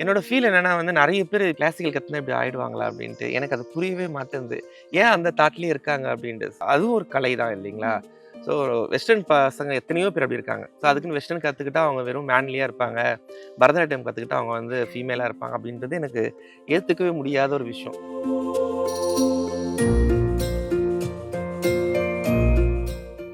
என்னோட ஃபீல் என்னன்னா வந்து நெறைய பேரு கிளாசிக்கல் கத்துனா இப்படி ஆயிடுவாங்களா அப்படின்ட்டு. எனக்கு அது புரியவே மாட்டேன்து. ஏன் அந்த தாட்லயே இருக்காங்க அப்படின்ட்டு. அதுவும் ஒரு கலை தான் இல்லைங்களா? ம். ஸோ வெஸ்டர்ன் பசங்க எத்தனையோ பேர் அப்படி இருக்காங்க. ஸோ ம். அதுக்குன்னு வெஸ்டர்ன் கத்துக்கிட்டா அவங்க வெறும் மேன்லியா இருப்பாங்க. பரதநாட்டியம் கத்துக்கிட்டா அவங்க வந்து ஃபீமேலா இருப்பாங்க அப்படின்றது எனக்கு ஏத்துக்கவே முடியாத ஒரு விஷயம்.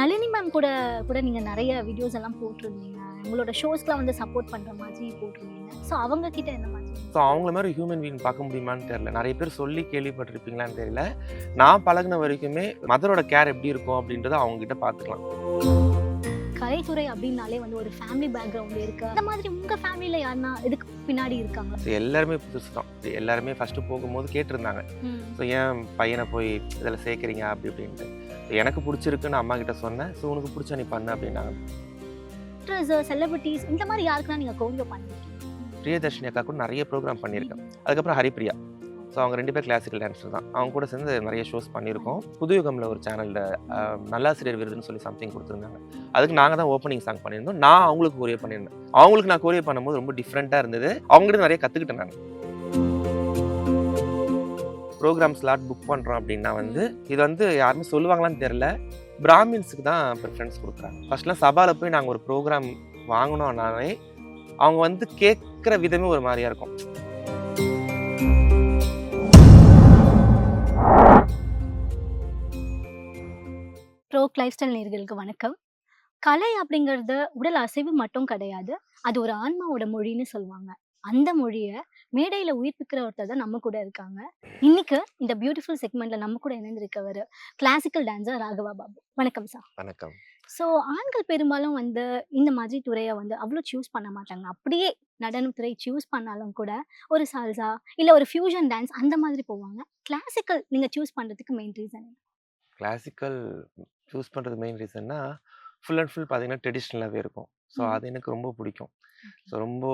நளினி மேம் கூட கூட நீங்க நெறைய வீடியோஸ் எல்லாம் போட்டிருந்தீங்க. உங்களோட ஷோஸ்க்குலாம் வந்து சப்போர்ட் பண்ற மாதிரி போட்டிருந்தீங்க. ஸோ அவங்க கிட்ட எந்த மாதிரி? ஸோ அவங்கள மாரி ஹியூமன் பீயிங் பார்க்க முடியுமான்னு தெரியல. நெறைய பேர் சொல்லி கேள்விப்பட்டிருப்பீங்களான்னு தெரியல. நான் பழகுன வரைக்குமே மதரோட கேர் எப்படி இருக்கும் அப்படின்றத அவங்க கிட்ட பார்த்துக்கலாம். கலைத்துறை அப்டின்னாலே வந்து ஒரு ஃபேமிலி பேக்ரவுண்ட் இருக்கு. அந்த மாதிரி உங்க ஃபேமிலில யாருன்னா இதுக்கு பின்னாடி இருக்காங்களா? ஸோ எல்லாருமே புதுசு தான். எல்லாருமே ஃபர்ஸ்ட்டு போகும்போது கேட்டிருந்தாங்க. ம். ஸோ ஏன் பையன போய் இதில சேர்க்குறீங்க அப்படி இப்படின்ட்டு. எனக்கு புடிச்சிருக்குன்னு அம்மா கிட்ட சொன்னேன். ஸோ உனக்கு புடிச்சா நீ பண்ணு அப்படின்னாங்க. ஆக்டர்ஸ், செலிபிரிட்டீஸ் இந்த மாதிரி யாருக்குலாம் நீங்க கோரியோ பண்ணிருக்கீங்க? பிரியதர்ஷினி அக்கா கூட நெறைய ப்ரோகிராம் பண்ணியிருக்கேன். அதுக்கப்புறம் ஹரிப்பிரியா. ஸோ அவங்க 2 பேர் கிளாசிக்கல் டான்ஸர் தான். அவங்க கூட சேர்ந்து நெறைய ஷோஸ் பண்ணியிருக்கோம். புதுயுகம்ல ஒரு சேனல்ல நல்லாசிரியர் விருதுன்னு சொல்லி சம்திங் குடுத்துருந்தாங்க. அதுக்கு நாங்க தான் ஓப்பனிங் சாங் பண்ணியிருந்தோம். நான் அவங்களுக்கு கொரியோ பண்ணியிருந்தேன். அவங்களுக்கு நான் கொரியோ பண்ணும்போது ரொம்ப டிஃப்ரெண்ட்டா இருந்தது. அவங்ககிட்ட நெறைய கத்துக்கிட்டேன் நானு. ப்ரோகிராம் ஸ்லாட் புக் பண்றோம் அப்டின்னா வந்து, இது வந்து யாருமே சொல்லுவாங்களான்னு தெரியல. பிராமின்ஸ்க்கு தான் பிரிஃபரன்ஸ் குடுக்குறாங்க. ஃபர்ஸ்ட்லாம் சபால போய் நாங்க ஒரு ப்ரோகிராம் வாங்கணும்னாலே, அவங்க வந்து கேட்கிற விதமே ஒரு மாரியா இருக்கும். ப்ரோக் லைஃப் ஸ்டைல் நேயர்களுக்கு வணக்கம். கலை அப்படிங்கிறது உடல் அசைவு மட்டும் கிடையாது. அது ஒரு ஆன்மாவோட மொழின்னு சொல்லுவாங்க. அந்த மொழிய மேடையில உயிர்ப்பிக்கிற ஒருத்தர் தான் நம்ம கூட இருக்காங்க. இன்னைக்கு இந்த பியூட்டிஃபுல் செக்மெண்ட்ல நம்ம கூட இணைந்திருக்கவரு கிளாசிக்கல் டான்சர் ராகவா பாபு. வணக்கம் சார். வணக்கம். ஸோ ஆண்கள் பெரும்பாலும் வந்து இந்த மாதிரி துறைய வந்து அவ்ளோ சூஸ் பண்ண மாட்டாங்க. அப்படியே நடனம் துறை சூஸ் பண்ணாலும் கூட ஒரு சால்சா இல்ல ஒரு ஃபியூஷன் டான்ஸ் அந்த மாதிரி போவாங்க. கிளாசிக்கல் நீங்க சூஸ் பண்றதுக்கு மெயின் ரீசன் என்ன? கிளாசிக்கல் சூஸ் பண்றது மெயின் ரீசன்னா, ஃபுல் அண்ட் ஃபுல் பார்த்தீங்கன்னா, ட்ரெடிஷ்னலாவே இருக்கும். ஸோ ம். அது எனக்கு ரொம்ப புடிக்கும். ஓகே. ஸோ ரொம்ப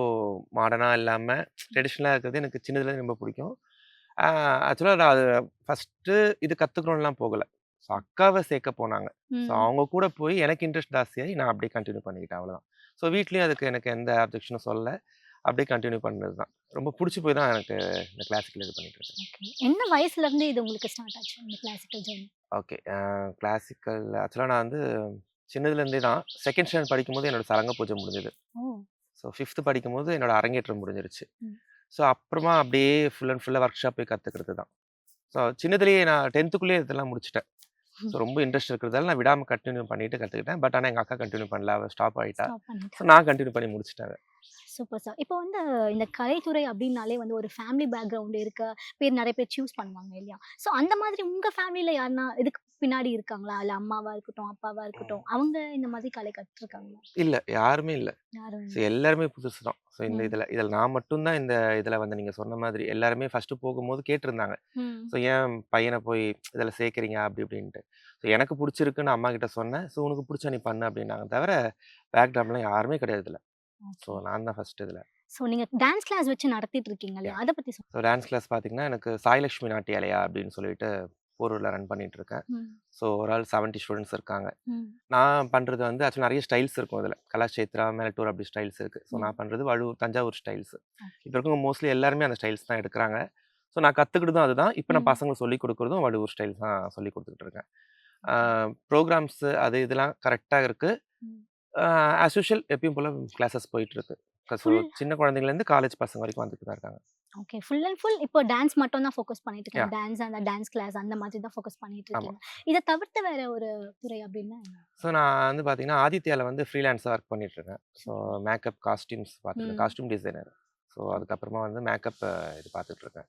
மாடர்னா இல்லாம, ட்ரெடிஷ்னலா இருக்கிறது எனக்கு சின்னதுலேருந்து ரொம்ப புடிக்கும். ஆ ஆக்சுவலா நான் அது ஃபர்ஸ்ட்டு இது கத்துக்கணும்லாம் போகல. ஸோ அக்காவ சேர்க்க போனாங்க. ஸோ ம். அவங்க கூட போய் எனக்கு இன்ட்ரெஸ்ட் ஜாஸ்தியாயி நான் அப்படியே கன்டின்யூ பண்ணிக்கிட்டேன் அவ்வளோதான். ஸோ வீட்லயும் அதுக்கு எனக்கு எந்த அப்ஜெக்ஷனும் சொல்லல. அப்படியே கன்டின்யூ பண்ணது தான். ரொம்ப புடிச்சு போய் தான் எனக்கு இந்த கிளாசிக்கல் இது பண்ணிட்டு இருக்கேன். ஓகே. என்ன வயசுல இருந்து இது உங்களுக்கு ஸ்டார்ட் ஆச்சு? இந்த கிளாசிக்கல் ஜர்னி? ஓகே. கிளாசிக்கல் ஆக்சுவலா நான் வந்து சின்னதுலேருந்தே தான் 2ண்ட் ஸ்டாண்டர்ட் படிக்கும்போது என்னோட சரங்க பூஜை முடிஞ்சது. ஓ! ஸோ 5த் படிக்கும்போது என்னோட அரங்கேற்றம் முடிஞ்சிருச்சு. ம். ஸோ அப்புறமா அப்படியே ஃபுல் அண்ட் ஃபுல்லா ஒர்க் ஷாப் போய் கத்துக்கிறது தான். ஸோ சின்னதுலயே நான் 10த்துக்குள்ளேயே இதெல்லாம் முடிச்சுட்டேன். ஸோ ரொம்ப இன்ட்ரெஸ்ட் இருக்கிறதால நான் விடாம கன்டின்யூ பண்ணிட்டு கத்துக்கிட்டேன். பட் ஆனா எங்க அக்கா கன்டின்யூ பண்ணல. அவ ஸ்டாப் ஆயிட்டா. ஸ்டாப் ஸோ பண்ணிட்டேன். நான் கன்டின்யூ பண்ணி முடிச்சுட்டேன் அத. Super sir. இப்போ வந்து இந்த கலைத்துறை அப்டின்னாலே வந்து ஒரு ஃபேமிலி பேக்கிரவுண்ட் இருக்க நெறைய பேர் சூஸ் பண்ணுவாங்க இல்லையா? ஸோ அந்த மாதிரி உங்க ஃபேமிலில யாருன்னா இதுக்கு பின்னாடி இருக்காங்களா? இல்ல அம்மாவா இருக்கட்டும், அப்பாவா இருக்கட்டும், அவங்க இந்த மாதிரி கலை கத்துருக்காங்களா? இல்ல யாருமே இல்ல. யாரும் ஸோ இல்ல. எல்லாருமே புதுசு தான். ஸோ இந்த ம். இதுல நான் மட்டும் தான் இந்த இதுல வந்து நீங்க சொன்ன மாதிரி எல்லாருமே ஃபர்ஸ்ட்டு போகும்போது கேட்டிருந்தாங்க. ம். ஸோ ஏன் பையன போய் இதில சேர்க்கிறீங்க அப்படி இப்படின்ட்டு. ஸோ எனக்கு புடிச்சிருக்குன்னு அம்மா கிட்ட சொன்னேன். ஸோ உனக்கு புடிச்சா நீ பண்ணு அப்படின்னாங்க தவிர, பேக்ரவுண்ட்லாம் யாருமே கிடையாது இதுல. So okay. நான் தான் ஃபர்ஸ்ட் இதுல. ஸோ நீங்க டான்ஸ் கிளாஸ் வச்சு நடத்திட்டு இருக்கீங்க இல்லையா? யாஹ்! அத பத்தி ஸோ டான்ஸ் கிளாஸ் பார்த்தீங்கன்னா, எனக்கு சாய்லக்ஷ்மி நாட்டியாலயா அப்படின்னு சொல்லிட்டு போரூர்ல ரன் பண்ணிட்டு இருக்கேன். ம். ஸோ ஓவரால் 70 ஸ்டூடண்ட்ஸ் இருக்காங்க. ம். நான் பண்றது வந்து ஆக்சுவலா நெறைய ஸ்டைல்ஸ் இருக்கும் இதுல. கலாஷேத்ரா, மேலட்டூர் அப்படி ஸ்டைல்ஸ் இருக்கு. ஸோ ம். நான் பண்றது வழுவூர், தஞ்சாவூர் ஸ்டைல்ஸ். ஓகே. இப்ப இருக்கவங்க மோஸ்ட்லி எல்லாருமே அந்த ஸ்டைல்ஸ் தான் எடுக்குறாங்க. ஸோ நான் கத்துக்கிட்டதும் அதுதான். இப்ப நான் ம். பசங்களுக்கு சொல்லிக் குடுக்குறதும் வழுவூர் ஸ்டைல்ஸ் தான் சொல்லிக் குடுத்துக்கிட்டு இருக்கேன். ஆ ஓகே. ப்ரோகிராம்ஸ் அது இதெல்லாம் கரெக்ட்டா இருக்கு. ம். ஆ ஆஸ் யூசுவல் எப்பயும் போல கிளாஸஸ் போயிட்டு இருக்கு. ஸோ ஃபுல் சின்ன குழந்தைங்கலேருந்து காலேஜ் பசங்க வரைக்கும் வந்துட்டு தான் இருக்காங்க. ஓகே. ஃபுல் அண்ட் ஃபுல் இப்போ டான்ஸ் மட்டும் தான் ஃபோக்கஸ் பண்ணிட்டு இருக்கீங்க. யாஹ்! டான்ஸ் அந்த டான்ஸ் கிளாஸ் அந்த மாதிரி தான் ஃபோக்கஸ் பண்ணிட்டு ஆமா. இருக்கீங்க. இத தவிர்த்து வேற ஒரு துறை அப்டின்னா என்ன? ஸோ நான் வந்து பார்த்தீங்கன்னா, ஆதித்யால வந்து ஃப்ரீலான்ஸா ஒர்க் பண்ணிட்டு இருக்கேன். So super. மேக்கப், காஸ்டியூம்ஸ் பார்த்துருக்கேன். ம். Costume designer. So okay. அதுக்கப்புறமா வந்து மேக்கப் இது பார்த்துட்டு இருக்கேன்.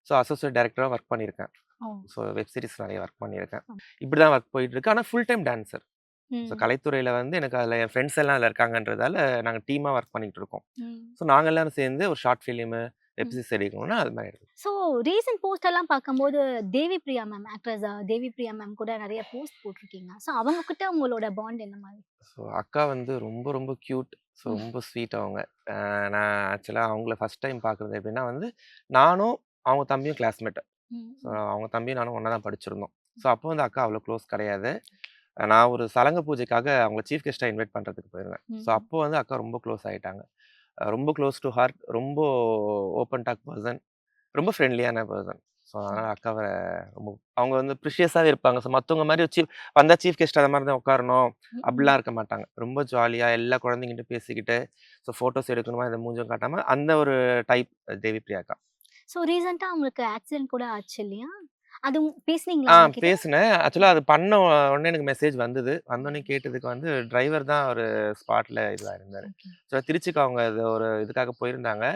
ஸோ அசோசியேட் டைரக்டரா ஒர்க் பண்ணியிருக்கேன். ஓ! ஸோ வெப் சீரிஸ் நெறைய ஒர்க் பண்ணியிருக்கேன். ம். இப்படி தான் ஒர்க் போயிட்டு இருக்கு. ஆனா ஃபுல் டைம் டான்ஸர். ஸோ ம். கலைத்துறையில வந்து எனக்கு அதில என் ஃப்ரெண்ட்ஸ் எல்லாம் அதில இருக்காங்கன்றதால, நாங்க டீமா ஒர்க் பண்ணிட்டு இருக்கோம். ம். ஸோ நாங்க எல்லாரும் சேர்ந்து ஒரு ஷார்ட் ஃபிலிமு, வெப் ம். சீரிஸ் எடுக்கணும்னா அது மாரி எடுக்கணும். ஸோ ரீசென்ட் போஸ்ட் எல்லாம் பார்க்கும்போது, தேவி பிரியா மேம் ஆக்ட்ரஸ் தேவி பிரியா மேம் கூட நெறைய போஸ்ட் போட்டுருக்கீங்க. ஸோ அவங்க கிட்ட உங்களோட பாண்ட் என்ன மாரி? ஸோ அக்கா வந்து ரொம்ப ரொம்ப கியூட். ஸோ ம். ரொம்ப ஸ்வீட் அவங்க. நான் ஆக்சுவலா அவங்கள ஃபர்ஸ்ட் டைம் பார்க்குறது எப்படின்னா வந்து, நானும் அவங்க தம்பியும் கிளாஸ்மேட். ம். ஸோ ம். அவங்க தம்பியும் நானும் ஒண்ணா தான் படிச்சிருந்தோம். ஸோ அப்போ வந்து அக்கா அவ்வளோ க்ளோஸ் கிடையாது. நான் ஒரு சலங்க பூஜைக்காக அவங்கள சீஃப் கெஸ்ட்டா இன்வைட் பண்றதுக்கு போயிருந்தேன். ஸோ ம். அப்போ வந்து அக்கா ரொம்ப க்ளோஸ் ஆயிட்டாங்க. ரொம்ப க்ளோஸ் டு ஹார்ட். ரொம்ப ஓப்பன் டாக் பர்சன். ரொம்ப ஃப்ரெண்ட்லியான பர்சன். ஸோ அதனால அக்காவ ரொம்ப அவங்க வந்து ப்ரிஷியஸாவே இருப்பாங்க. ஸோ மத்தவங்க மாரி வந்தா சீஃப் கெஸ்ட் அந்த மாரி தான் உட்காரணும். ம். அப்படிலாம் இருக்க மாட்டாங்க. ரொம்ப ஜாலியா எல்லா குழந்தைங்ககிட்ட பேசிக்கிட்டு, ஸோ ஃபோட்டோஸ் எடுக்கணுமா இத மூஞ்சும் காட்டாம அந்த ஒரு டைப் தேவி பிரியா அக்கா. ஸோ ரீசென்ட்டா அவங்களுக்கு ஆக்சிடென்ட் கூட ஆச்சு இல்லையா? அதுவும் பேசுனீங்களா அவங்க கிட்ட? பேசினேன். ஆக்சுவலா அது பண்ண உடனே எனக்கு மெசேஜ் வந்தது. வந்தோனே கேட்டதுக்கு வந்து டிரைவர் தான் ஒரு ஸ்பாட்ல இதுவாயிருந்தாரு. ஓகே. ஸோ திருச்சிக்கு அவங்க இது ஒரு இதுக்காக போயிருந்தாங்க.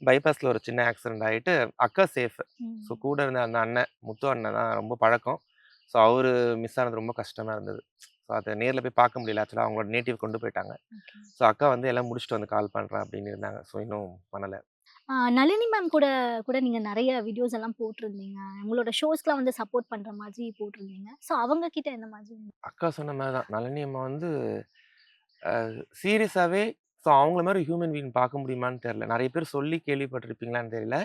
பைபாஸ்ல ஒரு சின்ன ஆக்சிடென்ட் ஆயிட்டு, அக்கா சேஃப். ஸோ ம். கூட இருந்த அந்த அண்ணன், முத்து அண்ணன் தான் ரொம்ப பழக்கம். ஸோ அவரு மிஸ் ஆனது ரொம்ப கஷ்டமா இருந்தது. ஸோ அத நேர்ல போய் பார்க்க முடியல. ஆக்சுவலா அவங்களோட நேட்டிவ் கொண்டு போயிட்டாங்க. ஓகே. ஸோ அக்கா வந்து எல்லாம் முடிச்சுட்டு வந்து கால் பண்றேன் அப்படின்னு இருந்தாங்க. ஸோ இன்னும் பண்ணல. நளினி மேம் கூட கூட நீங்க நெறைய வீடியோஸ் எல்லாம் போட்டிருந்தீங்க. உங்களோட ஷோஸ்க்குலாம் வந்து சப்போர்ட் பண்ற மாதிரி போட்டிருந்தீங்க. ஸோ அவங்க கிட்ட எந்த மாதிரி? அக்கா சொன்ன மாரி தான். நளினி அம்மா வந்து அ சீரியஸாவே ஸோ அவங்கள மாரி ஹியூமன் பீயிங் பார்க்க முடியுமான்னு தெரியல. நெறைய பேர் சொல்லி கேள்விப்பட்டிருப்பீங்களான்னு தெரியல.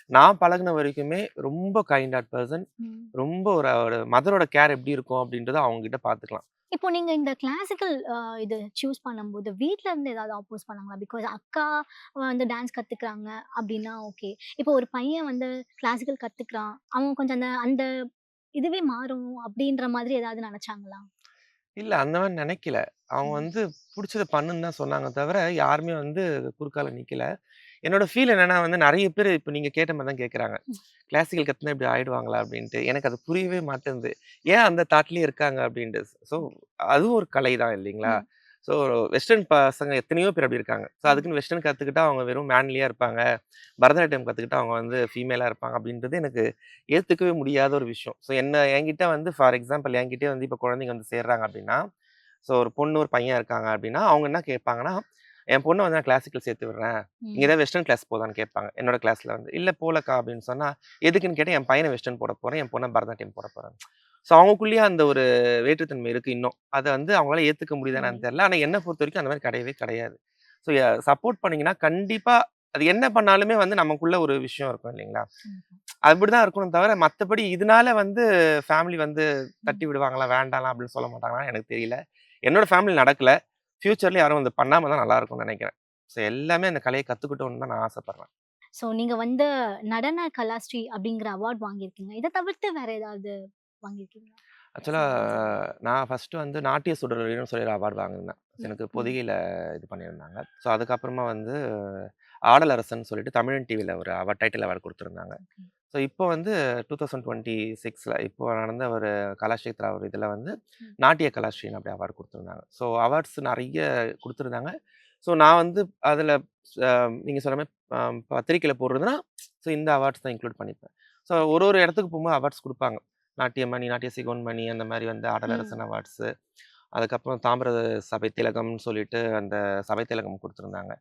நான் பழகுன வரைக்குமே ரொம்ப கைண்ட் ஹார்ட் பெர்சன். ம். ரொம்ப ஒரு மதரோட கேர் எப்படி இருக்கும் அப்படின்றத அவங்க கிட்ட பார்த்துக்கலாம். இப்போ நீங்க இந்த கிளாசிக்கல் இது சூஸ் பண்ணும்போது வீட்ல இருந்து ஏதாவது ஆப்போஸ் பண்ணாங்களா? பிகாஸ் அக்கா வந்து டான்ஸ் கத்துக்கிறாங்க அப்டின்னா ஓகே. இப்போ ஒரு பையன் வந்து கிளாசிக்கல் கத்துக்கிறான். அவன் கொஞ்சம் அந்த அந்த இதுவே மாறும் அப்டின்ற மாதிரி ஏதாவது நெனச்சாங்களா? இல்ல அந்த மாரி நெனைக்கல. அவங்க ம். வந்து புடிச்சத பண்ணுன்னு தான் சொன்னாங்க தவிர, யாருமே வந்து குறுக்கால நிக்கல. என்னோட ஃபீல் என்னன்னா வந்து நெறைய பேரு இப்ப நீங்க கேட்ட மாரி தான் கேட்கறாங்க. ம். கிளாசிக்கல் கத்துனா இப்படி ஆயிடுவாங்களா? அப்படின்ட்டு. எனக்கு அது புரியவே மாட்டேன்து. ஏன் அந்த தாட்லயே இருக்காங்க அப்படின்ட்டு. ஸோ அதுவும் ஒரு கலை தான் இல்லைங்களா? ம். ஸோ வெஸ்டர்ன் பசங்க எத்தனையோ பேர் அப்படி இருக்காங்க. ஸோ ம். அதுக்குன்னு வெஸ்டர்ன் கத்துக்கிட்டா அவங்க வெறும் மேன்லியா இருப்பாங்க. பரதநாட்டியம் கத்துக்கிட்டா அவங்க வந்து ஃபீமேலா இருப்பாங்க அப்படின்றது எனக்கு ஏத்துக்கவே முடியாத ஒரு விஷயம். ஸோ என்கிட்ட வந்து ஃபார் எக்ஸாம்பிள் என்கிட்டயே வந்து இப்ப குழந்தைங்க வந்து சேர்றாங்க அப்படின்னா, ஸோ ஒரு பொண்ணு, ஒரு பையன் இருக்காங்க அப்படின்னா, அவங்க என்ன கேட்பாங்கன்னா, என் பொண்ண வந்து நான் கிளாசிக்கல் சேர்த்து விடுறேன். இங்க ம். ஏதாவது வெஸ்டர்ன் கிளாஸ் போதான்னு கேட்பாங்க. என்னோட கிளாஸ்ல வந்து. இல்ல போலக்கா அப்படின்னு சொன்னா, எதுக்குன்னு கேட்டா, என் பையன வெஸ்டர்ன் போட போறேன். என் பொண்ண பரதநாட்டியம் போட போறேன். ஸோ அவங்களுக்குள்ளேயே அந்த ஒரு வேற்றுத்தன்மை இருக்கு இன்னும். அத வந்து அவங்களால ஏத்துக்க முடியுதா என்னன்னு முடியும். தெரியல. ஆனா என்ன பொறுத்தவரைக்கும் அந்த மாரி கிடையவே கிடையாது. ஸோ சப்போர்ட் பண்ணீங்கன்னா, கண்டிப்பா அது என்ன பண்ணாலுமே வந்து நமக்குள்ள ஒரு விஷயம் இருக்கும் இல்லைங்களா? கண்டிப்பா. அப்படிதான் இருக்கணும் தவிர, மத்தபடி இதனால வந்து ஃபேமிலி வந்து ம். தட்டி விடுவாங்களா, வேண்டாலாம் அப்படின்னு சொல்ல மாட்டாங்களான்னு எனக்கு தெரியல. என்னோட ஃபேமிலி நடக்கல. ஃபியூச்சர்ல யாரும் வந்து பண்ணாம தான் நல்லா இருக்கும்னு நெனைக்கிறேன். ஸோ எல்லாமே அந்த கலைய கத்துக்கிட்டோம்னு தான் நான் ஆசைப்படுறேன். ஸோ நீங்க வந்து நடன கலாஸ்ரீ அப்டிங்கிற அவார்ட் வாங்கியிருக்கீங்க. இத தவிர்த்து வேற ஏதாவது வாங்கியிருக்கீங்களா? ஆக்சுவலா நான் ஃபர்ஸ்ட்டு வந்து நாட்டிய சுடரொலின்னு சொல்லி ஒரு அவார்ட் வாங்கியிருந்தேன். ம். எனக்கு ம். பொதிகையில இது பண்ணியிருந்தாங்க. ஸோ அதுக்கப்புறமா வந்து ஆடல் அரசன் சொல்லிட்டு தமிழன் டிவில ஒரு டைட்டில் அவார்ட் குடுத்துருந்தாங்க. ஓகே. ஸோ இப்போ வந்து 2026ல இப்போ நடந்த ஒரு கலாஷேத்ரா ஒரு இதில வந்து ம். நாட்டிய கலாஸ்ரீன்னு அப்படி அவார்ட் குடுத்துருந்தாங்க. ஸோ அவார்ட்ஸ் நெறைய குடுத்துருந்தாங்க. ஸோ நான் வந்து அதில அ நீங்க சொன்ன மாரி பத்திரிக்கையில போடுறதுன்னா, ஸோ இந்த அவார்ட்ஸ் தான் இன்க்ளூட் பண்ணிப்பேன். ஸோ ஒரு ஒரு இடத்துக்கு போம்போது அவார்ட்ஸ் குடுப்பாங்க. நாட்டியமணி, நாட்டிய சிகோன்மணி அந்த மாரி வந்து ம். ஆடலரசன் அவார்ட்ஸு. அதுக்கப்புறம் தாமிர சபை திலகம்னு சொல்லிட்டு அந்த சபை திலகம் குடுத்துருந்தாங்க.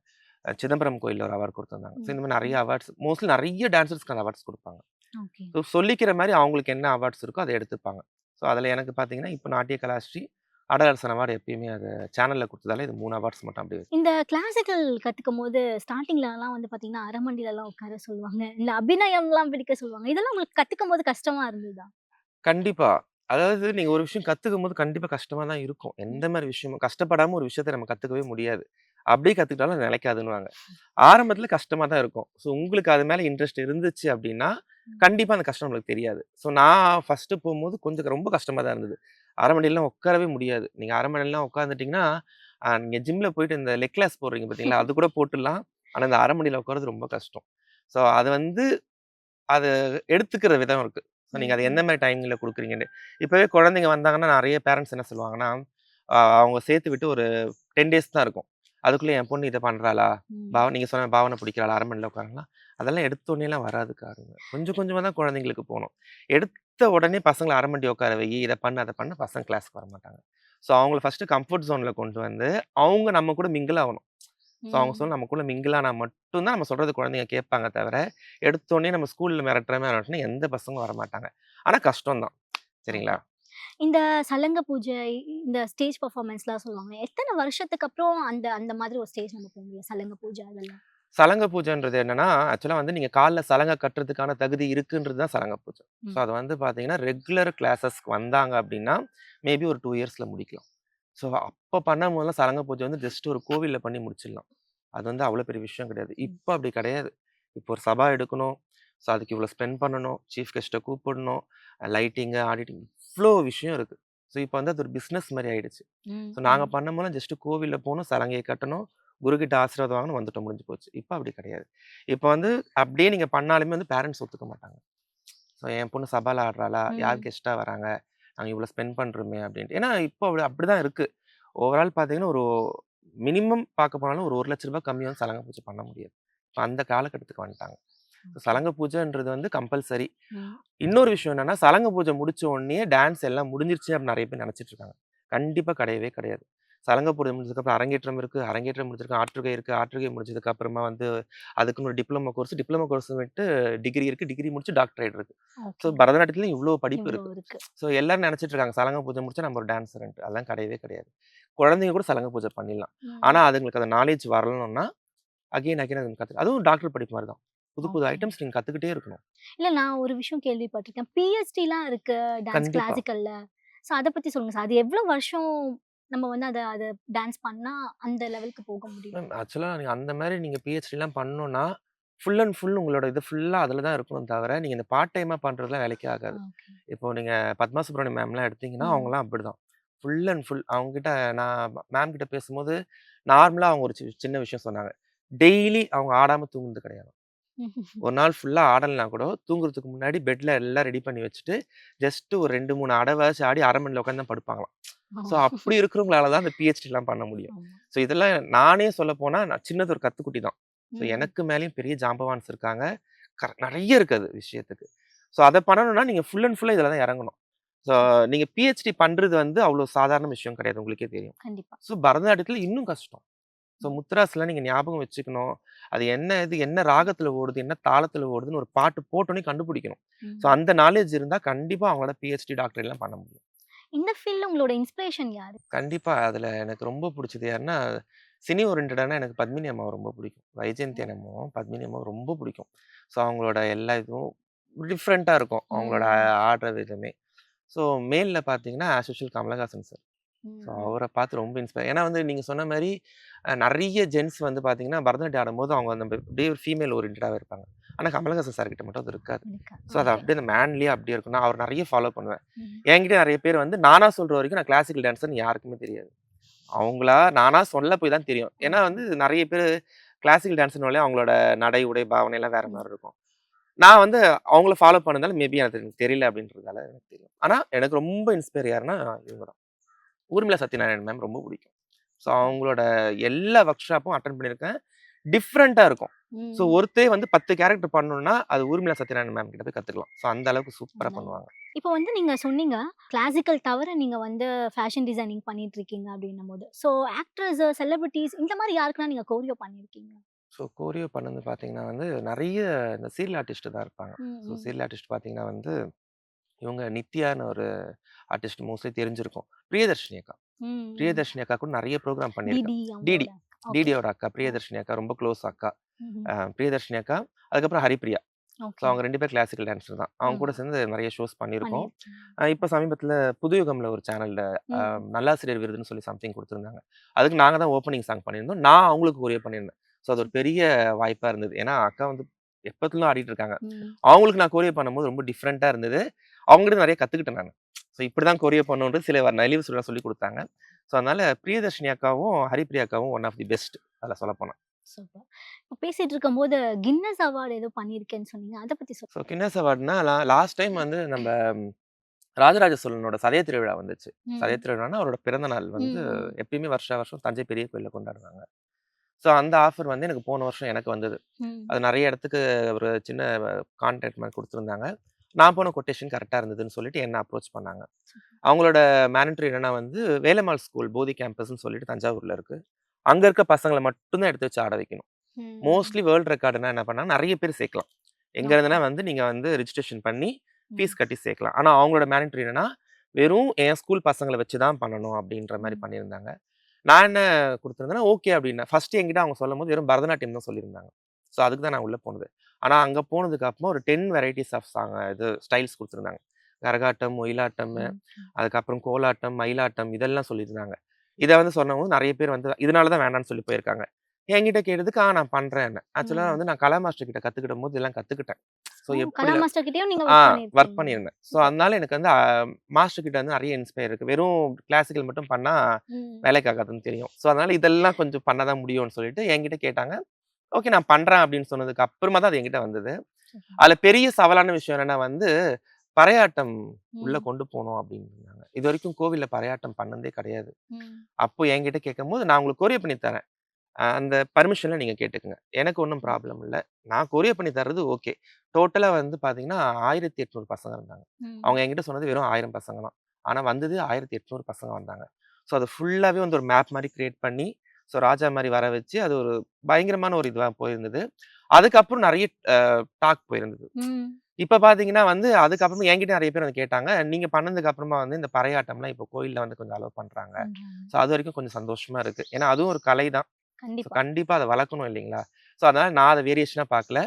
சிதம்பரம் கோயில்ல ஒரு அவார்ட் குடுத்துருந்தாங்க. ஸோ ம். இந்த மாரி நெறைய அவார்ட்ஸ் மோஸ்ட்லி நெறைய டான்சர்ஸ்க்கு அந்த அவார்ட்ஸ் குடுப்பாங்க. ஓகே. ஸோ சொல்லிக்கிற மாரி அவங்களுக்கு என்ன அவார்ட்ஸ் இருக்கோ அத எடுத்துப்பாங்க. ஸோ அதில எனக்கு பார்த்தீங்கன்னா, இப்ப நாட்டிய கலாஸ்ரீ, ஆடலரசன் அவார்ட் எப்பயுமே அது சேனல்ல குடுத்ததால இது 3 அவார்ட்ஸ் மட்டும் அப்படியே வச்சு இந்த கிளாசிக்கல் கத்துக்கும்போது ஸ்டார்ட்டிங்லலாம் வந்து பார்த்தீங்கன்னா, அரமண்டிலலாம் உட்கார சொல்லுவாங்க. இந்த அபிநயம்லாம் பிடிக்க சொல்லுவாங்க. இதெல்லாம் உங்களுக்கு கத்துக்கும்போது கஷ்டமா இருந்ததா? கண்டிப்பா. அதாவது நீங்க ஒரு விஷயம் கத்துக்கும்போது கண்டிப்பா கஷ்டமா தான் இருக்கும். ம். எந்த மாரி விஷயமும் கஷ்டப்படாம ஒரு விஷயத்த நம்ம கத்துக்கவே முடியாது. அப்படியே கத்துக்கிட்டாலும் அது நிலைக்காதுன்னுவாங்க. ஆரம்பத்தில கஷ்டமா தான் இருக்கும். ஸோ உங்களுக்கு அது மேல இன்ட்ரெஸ்ட் இருந்துச்சு அப்படின்னா, ம். கண்டிப்பா அந்த கஷ்டம் நம்மளுக்கு தெரியாது. ஸோ நான் ஃபர்ஸ்ட்டு போம்போது கொஞ்சம் ரொம்ப கஷ்டமா தான் இருந்தது. அரை மணிலாம் உட்காரவே முடியாது. நீங்க அரை மணிலாம் உட்காந்துட்டீங்கன்னா, நீங்க ஜிம்ல போயிட்டு இந்த லெக் கிளாஸ் போடுறீங்க பார்த்தீங்களா? அது கூட போட்டுடலாம். ஆனா இந்த அரை மணியில உட்கார்றது ரொம்ப கஷ்டம். ஸோ அது வந்து அத எடுத்துக்கிற விதம் இருக்கு. ஸோ நீங்க ம். அத எந்த ம். மாரி டைம்ல குடுக்குறீங்கன்னு. இப்பவே குழந்தைங்க வந்தாங்கன்னா, நெறைய பேரண்ட்ஸ் என்ன சொல்லுவாங்கன்னா, அவங்க சேர்த்து விட்டு ஒரு 10 டேஸ் தான் இருக்கும். அதுக்குள்ள என் பொண்ணு இத பண்றாளா? ம். நீங்க சொன்ன பாவன பிடிக்கிறாளா? அரை மணில உட்காராங்களா? அதெல்லாம் எடுத்த உடனேலாம் வராதுக்கா. கொஞ்சம் கொஞ்சமா தான் குழந்தைங்களுக்கு போணும். எடுத்த உடனே பசங்கள அரை மண்டி உட்கார வையி, இத பண்ணு, அத பண்ணு பசங்க கிளாஸ்க்கு வரமாட்டாங்க. ஸோ அவங்கள ஃபர்ஸ்ட்டு கம்ஃபோர்ட் ஜோன்ல கொண்டு வந்து, அவங்க நம்ம கூட மிங்கிள் ஆவணும். ஸோ அவங்க ம். சொல்ல நமக்குள்ள மிங்கிள் ஆனா மட்டும் தான் நம்ம சொல்றது குழந்தைங்க கேட்பாங்க தவிர, எடுத்தோனே நம்ம ஸ்கூல்ல மிரட்டுனா எந்த பசங்களும் வரமாட்டாங்க. ஆனா கஷ்டம் தான். ஓகே. சரிங்களா? இந்த சலங்க பூஜை, இந்த ஸ்டேஜ் பெர்ஃபார்மன்ஸ்லாம் சொல்லுவாங்க. எத்தன வருஷத்துக்கு அப்புறம் அந்த அந்த மாதிரி ஒரு ஸ்டேஜ் நம்ம போ முடியும்? சலங்க பூஜை அதெல்லாம். சலங்க பூஜைன்றது என்னன்னா, ஆக்சுவலா வந்து நீங்க கால்ல சலங்க கட்டுறதுக்கான தகுதி இருக்குன்றது தான் சலங்க பூஜை. ஸோ ம். அது வந்து பார்த்தீங்கன்னா, ரெகுலர் கிளாஸஸ்க்கு வந்தாங்க அப்டின்னா, மேபி ஒரு 2 இயர்ஸ்ல முடிக்கலாம். ஸோ அப்ப பண்ணும்போதெல்லாம் சலங்க பூஜை வந்து ஜஸ்ட் ஒரு கோவில்ல பண்ணி முடிச்சிடலாம். அது வந்து அவ்வளோ பெரிய விஷயம் கிடையாது. இப்போ அப்படி கிடையாது. இப்போ ஒரு சபா எடுக்கணும். ஸோ அதுக்கு இவ்வளோ ஸ்பெண்ட் பண்ணணும். சீஃப் கெஸ்ட்ட கூப்பிடணும். லைட்டிங்கு, ஆடிட்டிங் இவ்ளோ விஷயம் இருக்கு. ஸோ இப்போ வந்து அது ஒரு பிசினஸ் மாரி ஆயிடுச்சு. ம், ஸோ நாங்க ம். பண்ணும்போதெல்லாம் ஜஸ்ட் கோவில்ல போனோம், சலங்கைய கட்டணும், குருகிட்ட ஆசீர்வாதம் வாங்கணும், வந்துட்டோம் முடிஞ்சு போச்சு. இப்போ அப்படி கிடையாது. இப்போ வந்து அப்படியே நீங்க பண்ணாலுமே வந்து பேரண்ட்ஸ் ஒத்துக்க மாட்டாங்க. ஸோ என் பொண்ணு சபால ஆடுறாளா? யார் ம். கெஸ்ட்டா வராங்க? நாங்க இவ்வளோ ஸ்பெண்ட் பண்றோமே அப்படின்ட்டு. ஏன்னா இப்போ அப்படிதான் இருக்கு. ஓவரால் பார்த்தீங்கன்னா, ஒரு மினிமம் பார்க்க போனாலும் ஒரு ரூ. 1,00,000 கம்மியா வந்து சலங்க பூஜை பண்ண முடியாது. இப்ப அந்த காலகட்டத்துக்கு வந்துட்டாங்க. ஓகே. சலங்க பூஜைன்றது வந்து கம்பல்சரி. ம். இன்னொரு விஷயம் என்னன்னா, சலங்க பூஜை முடிச்ச உடனேயே டான்ஸ் எல்லாம் முடிஞ்சிருச்சு அப்படின்னு நெறைய பேர் நெனச்சிட்டு இருக்காங்க. கண்டிப்பா கிடையவே கிடையாது. சலங்க பூஜை முடிஞ்சதுக்கப்புறம் அரங்கேற்றம் இருக்கு. அரங்கேற்றம் முடிஞ்சதுக்கு ஆற்றுகை இருக்கு. ஆற்றுகை முடிஞ்சதுக்கு அப்புறமா வந்து அதுக்குன்னு ஒரு டிப்ளமோ கோர்ஸ் விட்டு டிகிரி இருக்கு. டிகிரி முடிச்சு டாக்டரேட் இருக்கு. So okay. பரதநாட்டியத்திலும் இவ்ளோ படிப்பு இவ்ளோ இருக்கு. இருக்கு. ஸோ எல்லாரும் நெனச்சிட்டு இருக்காங்க, சலங்க பூஜை முடிச்சா நம்ம ஒரு டான்ஸர்ன்ட்டு. அதெல்லாம் கிடையவே கிடையாது. குழந்தைங்க கூட சலங்க பூஜை பண்ணிடலாம். ஆனா ம். அதுங்களுக்கு அந்த நாலேட்ஜ் வரணும்னா, அகைன் அகைன் அது அதுவும் டாக்டர் படிப்பு மாரி தான். புது புது ஓகே. ஐட்டம்ஸ் நீங்க கத்துக்கிட்டே இருக்கணும். இல்ல நான் ஒரு விஷயம் கேள்விப்பட்டுருக்கேன். பிஹெச்டிலாம் இருக்கு டான்ஸ் கண்டிப்பா. கிளாசிக்கல்ல. ஸோ அத பத்தி சொல்லுங்க சார். அது எவ்ளோ வருஷம் நம்ம வந்து அத அத டான்ஸ் பண்ணா அந்த லெவலுக்கு போக முடியும்? மேம் ஆக்சுவலா நீங்க அந்த மாரி நீங்க பிஹெச்டிலாம் பண்ணணும்னா, ஃபுல் அண்ட் ஃபுல் உங்களோட இது ஃபுல்லா அதில தான் இருக்கணும் தவிர, நீங்க இந்த பார்ட் டைமா பண்றதுலாம் வேலைக்கே ஆகாது. ஓகே. இப்போ நீங்க பத்மா சுப்ரமணியம் மேம்லாம் எடுத்தீங்கன்னா, ம். அவங்கலாம் அப்படிதான். ஃபுல் அண்ட் ஃபுல் அவங்க கிட்ட நான் மேம் கிட்ட பேசும்போது, நார்மலா அவங்க ஒரு சின்ன விஷயம் சொன்னாங்க. டெய்லி அவங்க ஆடாம தூங்குனது கிடையாது. ஒரு நாள் ஃபுல்லா ஆடலனா கூட, தூங்குறதுக்கு முன்னாடி பெட்ல எல்லாம் ரெடி பண்ணி வச்சுட்டு, ஜஸ்ட் ஒரு 2, 3 அடவாச்சு ஆடி அரை மணில உட்காந்து தான் படுப்பாங்களாம். ஓ! ஸோ அப்படி இருக்கிறவங்களால தான் அந்த பிஹெச்டிலாம் பண்ண முடியும். ஆமா. ஸோ இதெல்லாம் நானே சொல்லப்போனா, நான் சின்னது ஒரு கத்துக்குட்டி தான். ஸோ ம். எனக்கு மேலயும் பெரிய ஜாம்பவான்ஸ் இருக்காங்க. நெறைய இருக்கு அது விஷயத்துக்கு. ஸோ அத பண்ணணும்னா, நீங்க ஃபுல் அண்ட் ஃபுல்லா இதுல தான் இறங்கணும். So super. நீங்க பிஹெச்டி பண்றது வந்து அவ்வளோ சாதாரண விஷயம் கிடையாது. உங்களுக்கே தெரியும். கண்டிப்பா. ஸோ பரதநாட்டியத்தில இன்னும் கஷ்டம். ஸோ ம். முத்ராஸ்லாம் நீங்க ஞாபகம் வச்சுக்கணும். அது என்ன ராகத்துல ஓடுது, என்ன தாளத்துல ஓடுதுன்னு ஒரு பாட்டு போட்டோனே கண்டுபிடிக்கணும். ஸோ ம். அந்த நாலேட்ஜ் இருந்தா கண்டிப்பா அவங்களால பிஹெச்டி, டாக்டரேட்லாம் பண்ண முடியும். இந்த ஃபீல்ட்ல உங்களோட இன்ஸ்பிரேஷன் யாரு? கண்டிப்பா அதுல எனக்கு ரொம்ப புடிச்சது யாருன்னா, சினி ஓரியன்டடானா எனக்கு பத்மினி அம்மாவ ரொம்ப பிடிக்கும். வைஜெயந்தி அம்மாவும், பத்மினி அம்மாவும் ரொம்ப பிடிக்கும். ஸோ அவங்களோட எல்லா இதுவும் டிஃப்ரெண்ட்டா இருக்கும். அவங்களோட ம். ஆடுற விதமே. ஸோ மேல்ல பார்த்தீங்கன்னா, as usual Kamal Haasan sir. So ம். ம். அவர பார்த்து ரொம்ப ஏன்னா வந்து நீங்க சொன்ன மாரி நெறைய ஜென்ட்ஸ் வந்து பார்த்தீங்கன்னா, பரதநாட்டியம் ஆடும்போது அவங்க அந்த அப்படியே ஒரு ஃபீமேல் ஓரியன்டடாவே இருப்பாங்க. ஆனா கமலஹாசன் சார் கிட்ட மட்டும் அது இருக்காது. இருக்கா? ஸோ அது ஓகே. அப்படியே அந்த மேன்லியா அப்படியே இருக்கும். நான் அவர நெறைய ஃபாலோ பண்ணுவேன். ம். என்கிட்ட நெறைய பேர் வந்து நானா சொல்ற வரைக்கும் நான் கிளாசிக்கல் டான்ஸர்ன்னு யாருக்குமே தெரியாது. அவங்களா நானா சொல்ல போய் தான் தெரியும். ஏன்னா ஓகே. வந்து நெறைய பேரு கிளாசிக்கல் டான்ஸ்னாலே அவங்களோட நடை, உடை, பாவனை எல்லாம் வேற ம். மாரி இருக்கும். நான் வந்து அவங்கள ஃபாலோ பண்ணதால மேபி எனக்கு தெரியல அப்படின்றதால எனக்கு தெரியும். ஆனா எனக்கு ரொம்ப இன்ஸ்பயர் யாருன்னா இவங்க தான். ஊர்மிளா சத்யநாராயணன் மேம் ரொம்ப பிடிக்கும். So super. அவங்களோட எல்லா ஒர்க் ஷாப்பும் அட்டெண்ட் பண்ணியிருக்கேன். டிஃப்ரெண்ட்டா இருக்கும். ஸோ ம். ஒருத்தே வந்து 10 கேரக்டர் பண்ணணும்னா, அது ஊர்மிளா சத்யநாராயணன் மேம் கிட்ட போய் கத்துக்கலாம். ஸோ அந்த அளவுக்கு சூப்பரா நல்லது. பண்ணுவாங்க. இப்போ வந்து நீங்க சொன்னீங்க, கிளாசிக்கல் தவிர நீங்க வந்து ஃபேஷன் டிசைனிங் பண்ணிட்டுருக்கீங்க அப்டின்னும்போது. ஸோ ஆக்டர்ஸ், செலிபிரிட்டீஸ் இந்த மாரி யாருக்குலாம் நீங்க கோரியோ பண்ணியிருக்கீங்க? ஸோ கோரியோ பண்ணது பார்த்தீங்கன்னா வந்து, நெறைய இந்த சீரியல் ஆர்டிஸ்ட் தான் இருப்பாங்க. ம், ஸோ ம். சீரியல் ஆர்டிஸ்ட் பார்த்தீங்கன்னா வந்து, இவங்க நித்யான்னு ஒரு ஆர்டிஸ்ட் மோஸ்ட்லி தெரிஞ்சிருக்கும். பிரியதர்ஷினி அக்கா. ம், ம். பிரியதர்ஷினி அக்கா கூட நெறைய ப்ரோகிராம் பண்ணியிருக்கேன். DD DD. அவங்களோட ஓகே. டிடியோட அக்கா. ஓ. பிரியதர்ஷினி அக்கா ரொம்ப க்ளோஸ் அக்கா. ம்ஹ்ம். பிரியதர்ஷினி அக்கா, அதுக்கப்புறம் ஹரிப்பிரியா. So okay. அவங்க 2 பேர் கிளாசிக்கல் டான்ஸர் தான். அவங்க கூட ம். சேர்ந்து நெறைய ஷோஸ் பண்ணியிருக்கோம். பண்ணியிருக்கீங்க. இப்ப சமீபத்தில புதுயுகம்ல ஒரு சேனல்ல ம். நல்லாசிரியர் விருதுன்னு சொல்லி சம்திங் குடுத்துருந்தாங்க. அதுக்கு நாங்க தான் ஓப்பனிங் சாங் பண்ணியிருந்தோம். நான் அவங்களுக்கு கொரியோ பண்ணியிருந்தேன். ஸோ அது ஒரு சூப்பர். பெரிய வாய்ப்பா இருந்தது. ஏன்னா அக்கா வந்து எப்பத்துலருந்தும் ஆடிட்டு இருக்காங்க. ம். அவங்களுக்கு நான் கொரியோ பண்ணும்போது ரொம்ப டிஃப்ரெண்ட்டா இருந்தது. அவங்ககிட்ட நெறைய கத்துக்கிட்டேன் நானு. ஸோ இப்படிதான் கொரியோ பண்ணணுன்றது சில நெளிவு சுளிவுலாம் சொல்லிக் குடுத்தாங்க. ஸோ அதனால பிரியதர்ஷினி அக்காவும், ஹரிப்பிரியா அக்காவும் ஒன் ஆஃப் தி பெஸ்ட் அதுல சொல்லப்போனா. சூப்பர். இப்ப பேசிட்டு இருக்கும்போது கின்னஸ் அவார்ட் ஏதோ பண்ணியிருக்கேன்னு சொன்னீங்க. அத பத்தி ஸோ சொல்லுங்க. கின்னஸ் அவார்ட்னா லாஸ்ட் டைம் வந்து நம்ப ராஜராஜ சோழனோட சதய திருவிழா வந்துச்சு. சதய ம். திருவிழான்னா அவரோட பிறந்த நாள் வந்து ம், ம். எப்பயுமே வருஷா வருஷம் தஞ்சை பெரிய கோயில்ல கொண்டாடுவாங்க. ஸோ அந்த ஆஃபர் வந்து எனக்கு போன வருஷம் எனக்கு வந்தது. ம். அது நெறைய இடத்துக்கு ஒரு சின்ன கான்ட்ராக்ட் மாரி குடுத்துருந்தாங்க. நான் போன கொட்டேஷன் கரெக்ட்டா இருந்ததுன்னு சொல்லிட்டு என்ன அப்ரோச் பண்ணாங்க. சூப்பர். அவங்களோட மேனேட்டர் என்னன்னா வந்து வேலம்மாள் ஸ்கூல் போதி கேம்பஸ்ன்னு சொல்லிட்டு தஞ்சாவூர்ல இருக்கு. அங்க இருக்க பசங்கள மட்டும் தான் எடுத்து வச்சு ஆட வைக்கணும். ம். மோஸ்ட்லி வேர்ல்ட் ரெக்கார்டுனா என்ன பண்ணாங்க, நெறைய பேர் சேர்க்கலாம். எங்க ஓகே. இருந்துனா வந்து நீங்க வந்து ரிஜிஸ்ட்ரேஷன் பண்ணி ம். ஃபீஸ் கட்டி சேர்க்கலாம். ஆனா அவங்களோட மேனேட்டர் என்னன்னா, வெறும் என் ஸ்கூல் பசங்கள வச்சு தான் பண்ணணும் அப்படின்ற மாரி ம். பண்ணியிருந்தாங்க. நான் என்ன குடுத்துருந்தேன்னா, ஓகே அப்டின்னேன். ஃபர்ஸ்ட் என்கிட்ட அவங்க சொல்லும்போது வெறும் பரதநாட்டியம் தான் சொல்லியிருந்தாங்க. ஸோ அதுக்கு தான் நான் உள்ள போனது. ஆனா அங்க போனதுக்கு அப்புறமா ஒரு 10 வெரைட்டீஸ் ஆஃப் ஸ்டைல்ஸ் குடுத்துருந்தாங்க. கரகாட்டம், ஒயிலாட்டம், ம். அதுக்கப்புறம் கோலாட்டம், மயிலாட்டம் இதெல்லாம் சொல்லியிருந்தாங்க. இத வந்து சொன்னவும் நெறைய பேர் வந்து இதனால தான் வேண்டான்னு சொல்லி போயிருக்காங்க. என்கிட்ட கேட்டதுக்கு நான் பண்றேன்னு. ஆக்சுவலா ம். வந்து நான் கலா மாஸ்டர் கிட்ட கத்துக்கிடும்போது இதெல்லாம் கத்துக்கிட்டேன். ஸோ ஓ! எப்படி கலா மாஸ்டர் கிட்டயும் நீங்க ஆ ஒர்க் ஒர்க் பண்ணியிருக்கீங்க. பண்ணியிருந்தேன். So super. அதனால எனக்கு வந்து மாஸ்டர் கிட்ட வந்து நெறைய இன்ஸ்பயர் இருக்கு. வெறும் கிளாசிக்கல் மட்டும் பண்ணா ம். வேலைக்கு ஆகாதுன்னு தெரியும். ஸோ அதனால இதெல்லாம் கொஞ்சம் பண்ண தான் முடியும்னு சொல்லிட்டு என்கிட்ட கேட்டாங்க. ஓகே நான் பண்றேன் அப்படின்னு சொன்னதுக்கு அப்புறமா தான் அது என்கிட்ட வந்தது. சூப்பர். அதுல பெரிய சவாலான விஷயம் என்னன்னா வந்து, பறையாட்டம் உள்ள ம். கொண்டு போணும் அப்படின்னாங்க. இதுவரைக்கும் கோவில்ல பறையாட்டம் பண்ணதே கிடையாது. ம். அப்போ என்கிட்ட கேட்கும்போது, நான் உங்களுக்கு கொரியர் பண்ணி தரேன். அந்த பர்மிஷன்லாம் நீங்க கேட்டுக்கங்க. எனக்கு ஒண்ணும் ம். ப்ராப்ளம் இல்ல. நான் கொரியர் பண்ணி தர்றது ஓகே. டோட்டலா வந்து பார்த்தீங்கன்னா, 1800 பசங்க இருந்தாங்க. அவங்க ம். என்கிட்ட சொன்னது வெறும் 1000 பசங்க தான். ஆனா வந்தது 1800 பசங்க வந்தாங்க. ஸோ அது ஃபுல்லாவே வந்து ஒரு மேப் மாரி கிரியேட் பண்ணி, ஸோ ராஜா மாரி வர வச்சு, அது ஒரு பயங்கரமான ஒரு இதுவா போயிருந்தது. அதுக்கப்புறம் நெறைய டாக் போயிருந்தது. ம். இப்ப பார்த்தீங்கன்னா வந்து, அதுக்கப்புறமா என்கிட்ட நெறைய பேர் வந்து கேட்டாங்க. நீங்க பண்ணதுக்கு அப்புறமா வந்து இந்த பறையாட்டம்லாம் இப்போ கோயில்ல வந்து கொஞ்சம் அலோவ் பண்றாங்க. பண்றாங்க. ஸோ அதுவரைக்கும் கொஞ்சம் சந்தோஷமா இருக்கு. ஏன்னா அதுவும் ஒரு கலை தான். ஸோ கண்டிப்பா. கண்டிப்பா அத வளர்க்கணும் இல்லைங்களா? ஸோ அதனால நான் அத வேரியேஷனா பார்க்கல.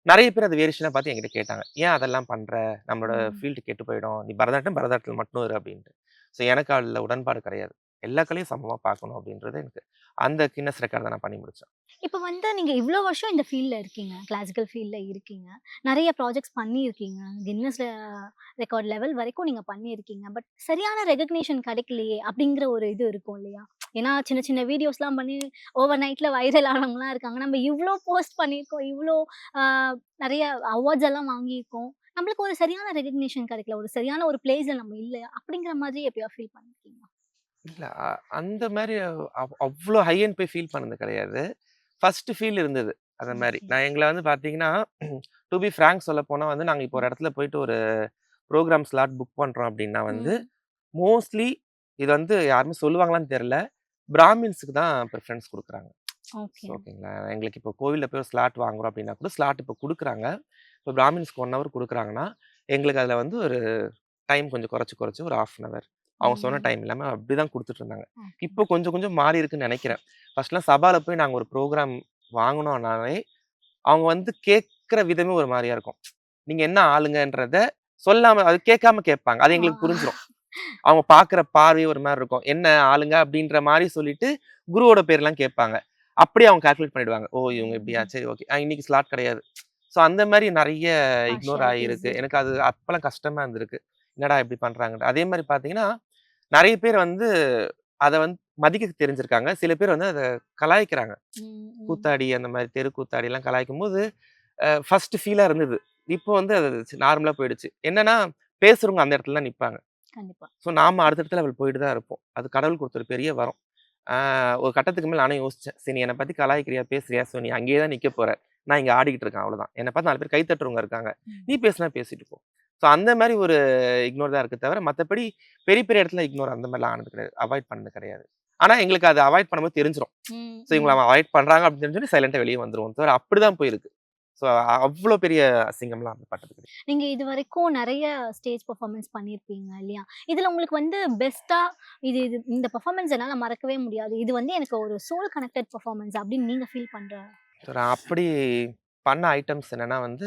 நெறைய பேர் அத வேரியேஷனா பார்த்து என்கிட்ட கேட்டாங்க. "ஏன் அதெல்லாம் பண்ற? நம்மளோட ம். ஃபீல்டு கெட்டு போயிடும். நீ பரதநாட்டியம், பரதநாட்டியத்துல மட்டும் இரு" அப்படின்ட்டு. ஸோ எனக்கு அதுல உடன்பாடு கிடையாது. எல்லா கலையும் சமமா பார்க்கணும் அப்படின்றது எனக்கு அந்த கின்னஸ் ரெக்கார்ட் தான் நான் பண்ணி முடிச்சேன். இப்ப வந்து நீங்க இவ்ளோ வருஷம் இந்த ஃபீல்ட்ல இருக்கீங்க. கிளாசிக்கல் ஃபீல்ட்ல இருக்கீங்க. நெறைய ப்ராஜெக்ட்ஸ் பண்ணியிருக்கீங்க. கின்னஸ் ரெக்கார்ட் லெவல் வரைக்கும் நீங்க பண்ணியிருக்கீங்க. பட் சரியான ரெகக்னிஷன் கிடைக்கலையே! அப்படிங்கிற ஒரு இது இருக்கும் இல்லையா? ஏன்னா சின்ன சின்ன வீடியோஸ்லாம் பண்ணி ஓவர் நைட்ல வைரல் ஆனவங்கலாம் இருக்காங்க. நம்ம இவ்ளோ போஸ்ட் பண்ணியிருக்கோம். இவ்ளோ ஆ நெறைய அவார்ட்ஸ் எல்லாம் வாங்கியிருக்கோம். நம்மளுக்கு ஒரு சரியான ரெகக்னிஷன் கிடைக்கல. ஒரு சரியான ஒரு பிளேஸ்ல நம்ம இல்ல. அப்படிங்கிற மாதிரி எப்பயா ஃபீல் பண்ணியிருக்கீங்களா? இல்ல அந்த மாரி அவ்ளோ ஹை எண்ட் போய் ஃபீல் பண்ணது கிடையாது. ஃபர்ஸ்ட் ஃபீல் இருந்தது. அந்த மாரி. ஓகே. நான் எங்கள வந்து பார்த்தீங்கன்னா, டூ பி ஃபிராங்க் சொல்லப்போனா வந்து, நாங்க இப்போ ம். ஒரு இடத்துல போயிட்டு ஒரு புரோகிராம் ஸ்லாட் புக் பண்றோம் அப்டின்னா வந்து, ம். மோஸ்ட்லி இது வந்து யாருமே சொல்லுவாங்களான்னு தெரியல. பிராமின்ஸ்க்கு தான் பிரிஃபரன்ஸ் குடுக்குறாங்க. ஓகே. ஓகேங்களா. எங்களுக்கு இப்போ கோவில்ல போய் ஒரு ஸ்லாட் வாங்குறோம் அப்டின்னா கூட, ஸ்லாட் இப்போ குடுக்குறாங்க. இப்போ பிராமின்ஸ்க்கு 1 ஹவர் குடுக்குறாங்கன்னா, எங்களுக்கு அதுல வந்து ஒரு டைம் கொஞ்சம் குறைச்சு ஒரு 1/2 அன் ஹவர். அவங்க சொன்ன ம். டைம் இல்லாம அப்படிதான் குடுத்துட்டு இருந்தாங்க. ஓகே. இப்போ கொஞ்சம் கொஞ்சம் மாறி இருக்குன்னு நெனைக்கிறேன். ஃபர்ஸ்ட்லாம் சபால போய் நாங்க ஒரு புரோகிராம் வாங்கணும்னாலே, அவங்க வந்து கேட்கிற விதமே ஒரு மாரியா இருக்கும். நீங்க என்ன ஆளுங்கன்றத சொல்லாம அது கேட்காம கேட்பாங்க. அது எங்களுக்கு புரிஞ்சிரும். ஆ. அவங்க பார்க்குற பார்வையே ஒரு மாரி இருக்கும். என்ன ஆளுங்க அப்படின்ற மாரி சொல்லிட்டு, குருவோட பேர்லாம் கேட்பாங்க. அப்படியே அவங்க கால்குலேட் பண்ணிடுவாங்க. ஓ! இவங்க இப்படியா? ம். சரி ஓகே. இன்னைக்கு ஸ்லாட் கிடையாது. ஸோ அந்த மாரி நெறைய இக்னோர் பார்ஷியாலிட்டீஸ் ஆயிருக்கு. எனக்கு இருக்கு. அது அப்பலாம் கஷ்டமா இருந்திருக்கு. என்னடா இப்படி பண்றாங்கன்ட்டு. அதே மாரி பார்த்தீங்கன்னா, நெறைய பேர் வந்து அத வந்து மதிக்க தெரிஞ்சிருக்காங்க. சில பேர் வந்து அத கலாய்க்கிறாங்க. ம், ம். கூத்தாடி அந்த மாரி தெரு கூத்தாடிலாம் கலாய்க்கும்போது, ஃபர்ஸ்ட் ஃபீலா இருந்தது. இப்போ வந்து அது நார்மலா போயிடுச்சு. என்னன்னா, பேசுறவங்க அந்த இடத்துல தான் நிப்பாங்க. கண்டிப்பா. ஸோ நாம அடுத்தடுத்த லெவல் போயிட்டு தான் இருப்போம். அது கடவுள் குடுத்த ஒரு பெரிய வரம். ஆ ஒரு கட்டத்துக்கு மேல நானே யோசிச்சேன். சரி நீ என்ன பத்தி கலாய்க்கிறியா, பேசுறியா? ஸோ நீ அங்கேயே தான் நிக்க போற. நான் இங்க ஆடிக்கிட்டு இருக்கேன் அவ்வளோதான். என்ன பார்த்து 4 பேர் கை தட்டுறவங்க இருக்காங்க. ம். நீ பேசுனா பேசிட்டு போ. ஸோ அந்த மாரி ஒரு இக்னோர் தான் இருக்கு தவிர, மத்தபடி பெரிய பெரிய இடத்துல இக்னோர் அந்த மாரிலாம் ஆனது கிடையாது. அவாய்ட் பண்ணது கிடையாது. ஆனா எங்களுக்கு அத அவாய்ட் பண்ணும்போது தெரிஞ்சிரும். ம், ஸோ இவங்கள ம். அவாய்ட் பண்றாங்க அப்படின்னு தெரிஞ்சோனே சைலன்ட்டா வெளிய வந்துருவோம் தவிர, அப்படிதான் போயிருக்கு. ஸோ அவ்ளோ பெரிய அசிங்கம்லாம் பட்டது கிடையாது. நீங்க இதுவரைக்கும் நெறைய ஸ்டேஜ் பெர்ஃபார்மன்ஸ் பண்ணியிருப்பீங்க இல்லையா? இதுல உங்களுக்கு வந்து பெஸ்ட்டா இது இது இந்த பெர்ஃபார்மன்ஸ் என்னால மறக்கவே முடியாது. இது வந்து எனக்கு ஒரு சோல் கனெக்டட் பெர்ஃபார்மன்ஸ் அப்படின்னு நீங்க ஃபீல் பண்ற ஸோ நான் அப்படி பண்ண ஐட்டம்ஸ் என்னன்னா வந்து,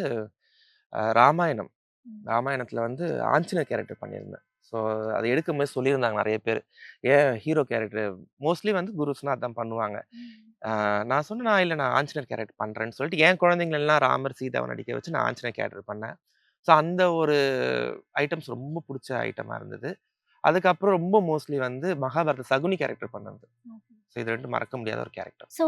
ராமாயணம். ம். ராமாயணத்துல வந்து ஆஞ்சநேயர் கேரக்டர் பண்ணியிருந்தேன். ஸோ அத எடுக்கும்போது சொல்லியிருந்தாங்க நெறைய பேரு. ஏன் ஹீரோ கேரக்டர் மோஸ்ட்லி வந்து குருஸ்னா அதான் பண்ணுவாங்க. ம். நான் சொன்னேன், இல்ல நான் ஆஞ்சநேயர் கேரக்டர் பண்றேன்னு சொல்லிட்டு, என் குழந்தைங்கள எல்லாம் ராமர், சீதாவ நடிக்க வச்சு நான் ஆஞ்சநேயர் கேரக்டர் பண்ணேன். ஸோ அந்த ஒரு ஐட்டம்ஸ் ரொம்ப புடிச்ச ஐட்டமா இருந்தது. அதுக்கப்புறம் ரொம்ப மோஸ்ட்லி வந்து மகாபாரத சகுனி கேரக்டர் பண்ணது. ஓகே. ஸோ இது 2 மறக்க முடியாத ஒரு கேரக்டர். ஸோ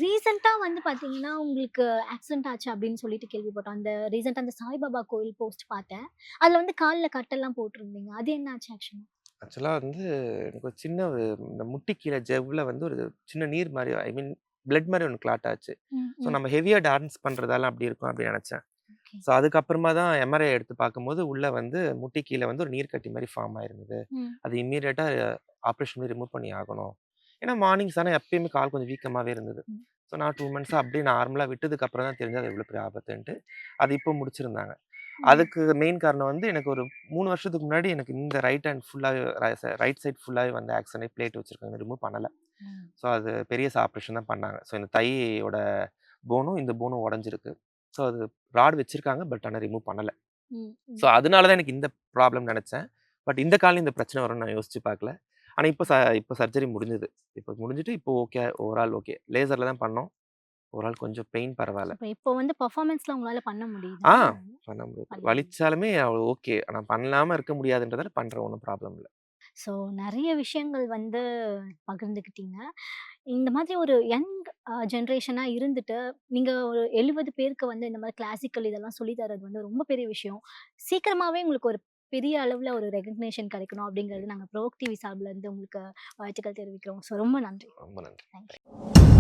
ரீசென்ட்டா வந்து பார்த்தீங்கன்னா, உங்களுக்கு ஆக்சிடென்ட் ஆச்சு அப்படின்னு சொல்லிட்டு கேள்விப்பட்டோம். அந்த ரீசென்ட்டா அந்த சாய்பாபா கோயில் போஸ்ட் பார்த்தேன். அதுல வந்து கால்ல கட்டெல்லாம் போட்டிருந்தீங்க. அது என்ன ஆச்சு ஆக்சுவலா? ஆக்சுவலா வந்து எனக்கு ஒரு சின்ன இந்த முட்டி கீழ ஜவ்வுல வந்து ஒரு சின்ன நீர் மாரி ஐ மீன் பிளட் மாரி ஒண்ணு கிளாட் ஆச்சு. ம், ஸோ ம். நம்ம ஹெவியா டான்ஸ் பண்றதால அப்படி இருக்கும் அப்படின்னு நெனச்சேன். ஓகே. ஸோ அதுக்கப்புறமா தான் எம்ஆர்ஐ எடுத்து பார்க்கும்போது, உள்ள வந்து முட்டி கீழ வந்து ஒரு நீர் கட்டி மாரி ஃபார்ம் ஆயிருந்தது. ம். அது இம்மீடியட்டா ஆப்ரேஷன் பண்ணி ரிமூவ் பண்ணி ஆகணும். ஏன்னா மார்னிங்ஸ் ஆனா எப்பயுமே கால் கொஞ்சம் வீக்கமாவே இருந்தது. ம். ஸோ நான் 2 மந்த்ஸா அப்படியே நார்மலா விட்டதுக்கு அப்புறம் தான் தெரிஞ்சது அது எவ்வளோ பெரிய ஆபத்துன்ட்டு. அது இப்போ முடிச்சிருந்தாங்க. ம். அதுக்கு மெயின் காரணம் வந்து எனக்கு ஒரு 3 வருஷத்துக்கு முன்னாடி எனக்கு இந்த ரைட் ஹேண்ட் ஃபுல்லாவே ரைட் சைட் ஃபுல்லாவே வந்து ஆக்சிடென்ட் பிளேட் வச்சிருக்காங்க. ரிமூவ் பண்ணல. ம். ஸோ அது பெரிய ஆப்ரேஷன் தான் பண்ணாங்க. ஸோ இந்த தையோட போனும், இந்த போனும் உடைஞ்சிருக்கு. ஸோ அது ராட் வச்சிருக்காங்க. பட் ஆனா ரிமூவ் பண்ணல. ம். ஸோ ம். அதனால தான் எனக்கு இந்த ப்ராப்ளம் நெனச்சேன். பட் இந்த கால்ல இந்த பிரச்சனை வரும்னு நான் யோசிச்சு பார்க்கல. ஆனா இப்போ சர்ஜரி முடிஞ்சது. இப்போ முடிஞ்சுட்டு இப்போ ஓகே. Overall okay. லேசர்ல தான் பண்ணோம். ஓவரால் கொஞ்சம் பெயின் பரவால்ல. சூப்பர். இப்போ வந்து பெர்ஃபார்மன்ஸ்லாம் உங்களால பண்ண முடியுதா? ஆ பண்ண முடியுது. பண்ண முடியுது. வலிச்சாலுமே ஓகே. ஆனா பண்ணாம இருக்க முடியாதுன்றதால பண்றேன். ஒண்ணும் ப்ராப்ளம் இல்ல. ஸோ நெறைய விஷயங்கள் வந்து பகிர்ந்துக்கிட்டீங்க. இந்த மாதிரி ஒரு யங் ஜெனரேஷனா இருந்துட்டு, நீங்க ஒரு 70 பேருக்கு வந்து இந்த மாரி கிளாசிக்கல் இதெல்லாம் சொல்லி தர்றது வந்து ரொம்ப பெரிய விஷயம். சீக்கிரமாவே உங்களுக்கு ஒரு பெரிய அளவுல ஒரு ரெகக்னிஷன் கிடைக்கணும் அப்படிங்கிறது நாங்க ப்ரோக் டிவி சார்புல இருந்து உங்களுக்கு வாழ்த்துக்கள் தெரிவிக்கிறோம். ஸோ ரொம்ப நன்றி. ரொம்ப நன்றி. Thank you.